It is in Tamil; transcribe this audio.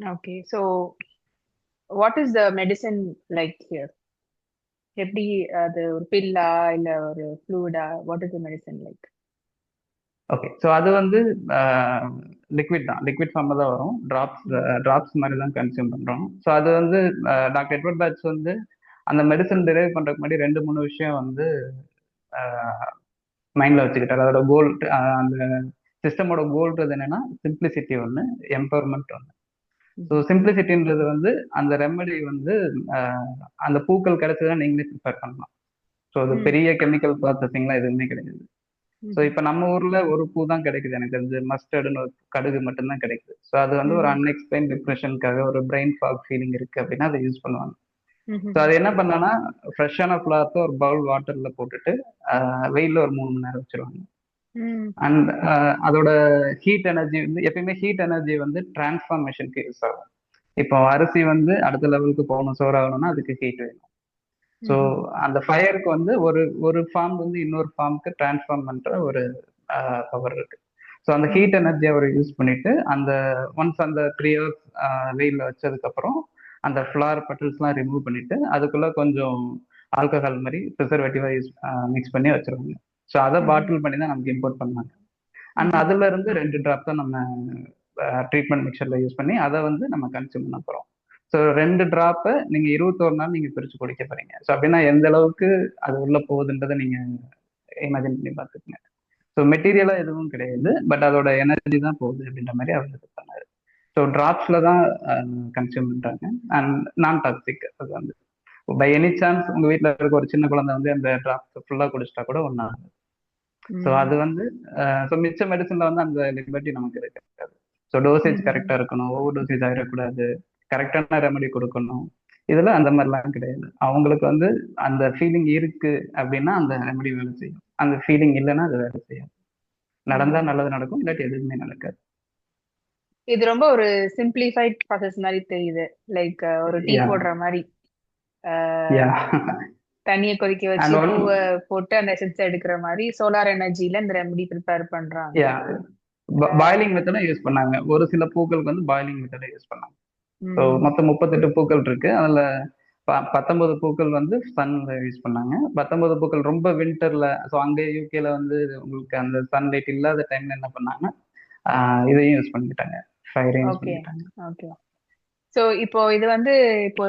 Okay. So what is the medicine like here? எப்படி அது ஒரு பில்லா இல்ல ஒரு ஃப்ளூயிடா? What is the medicine like? Okay. So அது வந்து லிக்விட் தான், லிக்விட் ஃபார்மில் தான் வரும். ட்ராப்ஸ் மாதிரி தான் கன்சியூம் பண்ணுறோம். ஸோ அது வந்து டாக்டர் எட்வர்ட் பேட்ச் வந்து அந்த மெடிசன் டெரைவ் பண்ணுறதுக்கு முன்னாடி ரெண்டு மூணு விஷயம் வந்து மைண்டில் வச்சுக்கிட்டாரு. அதோட கோல், அந்த சிஸ்டமோட கோல்ன்றது என்னன்னா சிம்பிளிசிட்டி ஒன்று, எம்பவர்மெண்ட் ஒன்று. ஸோ சிம்பிளிசிட்டின்றது வந்து அந்த ரெமெடி வந்து அந்த பூக்கள் கிடைச்சதான் நீங்களே ப்ரிப்பேர் பண்ணலாம். ஸோ அது பெரிய கெமிக்கல் ப்ராசஸிங்லாம் எதுவுமே கிடையாது. ஸோ இப்போ நம்ம ஊர்ல ஒரு பூ தான் கிடைக்குது, எனக்கு தெரிஞ்சு மஸ்டர்டுன்னு ஒரு கடுகு மட்டும்தான் கிடைக்குது. ஸோ அது வந்து ஒரு அன்எக்ஸ்பிளைன் டிப்ரெஷனுக்காக, ஒரு பிரெயின் ஃபாக் ஃபீலிங் இருக்கு அப்படின்னா அதை யூஸ் பண்ணுவாங்க. ஸோ அது என்ன பண்ணலாம்னா, ஃப்ரெஷ்ஷான ஃப்ளவர்ஸை ஒரு பவுல் வாட்டர்ல போட்டுட்டு வெயில்ல ஒரு 3 மணி நேரம் வச்சிருவாங்க. அண்ட் அதோட ஹீட் எனர்ஜி வந்து எப்பயுமே ஹீட் எனர்ஜி வந்து டிரான்ஸ்ஃபார்மேஷனுக்கு யூஸ் ஆகும். இப்போ அரிசி வந்து அடுத்த லெவலுக்கு போகணும், சோறாகணும்னா அதுக்கு ஹீட் வேணும். ஸோ அந்த ஃபயருக்கு வந்து ஒரு ஒரு ஃபார்ம் வந்து இன்னொரு ஃபார்முக்கு டிரான்ஸ்ஃபார்ம் பண்ற ஒரு பவர் இருக்கு. ஸோ அந்த ஹீட் எனர்ஜி அவர் யூஸ் பண்ணிட்டு அந்த ஒன்ஸ் அந்த 3 ஹவர்ஸ் வெயிலில் வச்சதுக்கு அப்புறம் அந்த ஃப்ளவர் பட்டில்ஸ்லாம் ரிமூவ் பண்ணிட்டு அதுக்குள்ள கொஞ்சம் ஆல்கஹால் மாதிரி ப்ரிசர்வேட்டிவாக யூஸ் மிக்ஸ் பண்ணி வச்சிருவாங்க. ஸோ அதை பாட்டில் பண்ணி தான் நமக்கு இம்போர்ட் பண்ணாங்க. அண்ட் அதுல இருந்து 2 டிராப் தான் நம்ம ட்ரீட்மெண்ட் மிக்சர்ல யூஸ் பண்ணி அதை வந்து நம்ம கன்சியூம் பண்ண போறோம். ஸோ 2 டிராப்பை நீங்க 21 நாள் நீங்க பிரிச்சு குடிக்க போறீங்க. ஸோ அப்படின்னா எந்த அளவுக்கு அது உள்ள போகுதுன்றதை நீங்க இமேஜின் பண்ணி பார்த்துக்கங்க. ஸோ மெட்டீரியலா எதுவும் கிடையாது, பட் அதோட எனர்ஜி தான் போகுது அப்படின்ற மாதிரி அவர் இது பண்ணாரு. ஸோ டிராப்ஸ்ல தான் கன்சியூம் பண்றாங்க. அண்ட் நான் டாக்ஸிக். அது வந்து பை எனி சான்ஸ் உங்க வீட்டில் இருக்க ஒரு சின்ன குழந்தை வந்து அந்த டிராப்ஸ் ஃபுல்லா குடிச்சிட்டா கூட ஒன்றா. ஸோ அது வந்து ஸோ மிச்ச மெடிசன்ல வந்து அந்த லிபர்ட்டி நமக்கு இருக்காது. ஸோ டோசேஜ் கரெக்டாக இருக்கணும், ஓவர் டோசேஜ் ஆகிடக்கூடாது, கரெக்டான ரெமெடி கொடுக்கணும். இதுல அந்த மாதிரிலாம் கிடையாது. அவங்களுக்கு வந்து அந்த ஃபீலிங் இருக்கு அப்படின்னா அந்த ரெமெடி வேலை செய்யும், அந்த ஃபீலிங் இல்லைன்னா அது வேலை செய்யும். நடந்தா நல்லது நடக்கும், இல்லாட்டி எதுவுமே நடக்காது. இது ரொம்ப ஒரு சிம்பிளிஃபைட் ப்ராசஸ் மாதிரி தெரியுது. லைக் ஒரு டீ யா போடுற மாதிரி யா தண்ணியை கொதிக்க வச்சு அண்ட் ஒன் பூவை போட்டு அந்த எசன்ஸ் எடுக்கிற மாதிரி சோலார் எனர்ஜில இந்த ரெமடி ப்ரிப்பேர் பண்றாங்க. யா பாயிலிங் மெத்தடை யூஸ் பண்ணாங்க. ஒரு சில பூக்களுக்கு வந்து பாயிலிங் மெத்தடை யூஸ் பண்ணாங்க. ஸோ மொத்தம் 38 பூக்கள் இருக்கு. அதுல 19 பூக்கள் வந்து சன்ல யூஸ் பண்ணாங்க. 19 பூக்கள் ரொம்ப வின்டர்ல, ஸோ அங்கே யூகேல வந்து உங்களுக்கு அந்த சன்லைட் இல்லாத டைம்ல என்ன பண்ணாங்க, இதையும் யூஸ் பண்ணிக்கிட்டாங்க, ஃபயரையும் யூஸ் ஓகே. பண்ணிக்கிட்டாங்க. ஓகே. ஸோ இப்போ இது வந்து இப்போ